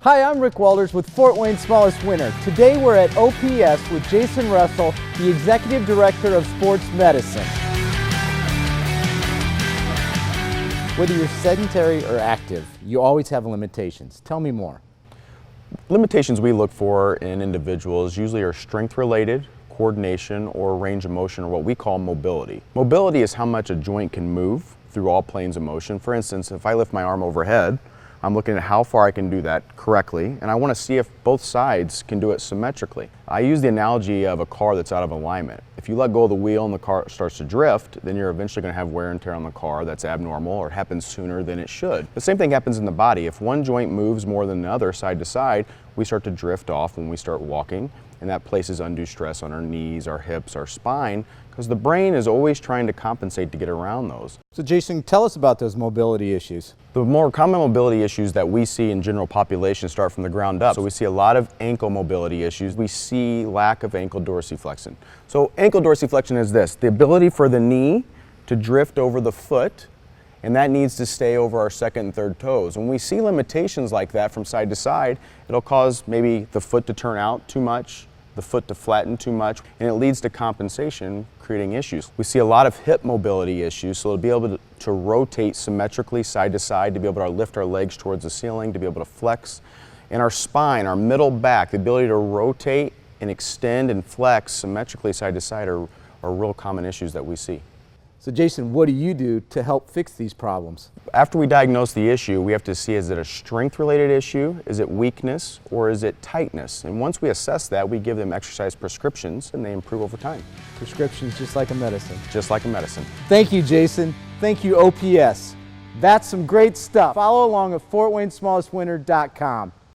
Hi, I'm Rick Walters with Fort Wayne's Smallest Winner. Today we're at OPS with Jason Russell, the Executive Director of Sports Medicine. Whether you're sedentary or active, you always have limitations. Tell me more. Limitations we look for in individuals usually are strength related, coordination, or range of motion, or what we call mobility. Mobility is how much a joint can move through all planes of motion. For instance, if I lift my arm overhead, I'm looking at how far I can do that correctly, and I want to see if both sides can do it symmetrically. I use the analogy of a car that's out of alignment. If you let go of the wheel and the car starts to drift, then you're eventually going to have wear and tear on the car that's abnormal or happens sooner than it should. The same thing happens in the body. If one joint moves more than the other side to side, we start to drift off when we start walking, and that places undue stress on our knees, our hips, our spine, because the brain is always trying to compensate to get around those. So Jason, tell us about those mobility issues. The more common mobility issues that we see in general population start from the ground up. So we see a lot of ankle mobility issues. We see lack of ankle dorsiflexion. So ankle dorsiflexion is this, the ability for the knee to drift over the foot, and that needs to stay over our second and third toes. When we see limitations like that from side to side, it'll cause maybe the foot to turn out too much, the foot to flatten too much, and it leads to compensation, creating issues. We see a lot of hip mobility issues, so to be able to rotate symmetrically side to side, to be able to lift our legs towards the ceiling, to be able to flex. And our spine, our middle back, the ability to rotate and extend and flex symmetrically side to side are real common issues that we see. So Jason, what do you do to help fix these problems? After we diagnose the issue, we have to see, is it a strength-related issue, is it weakness, or is it tightness? And once we assess that, we give them exercise prescriptions and they improve over time. Prescriptions just like a medicine. Just like a medicine. Thank you, Jason. Thank you, OPS. That's some great stuff. Follow along at FortWayneSmallestWinner.com.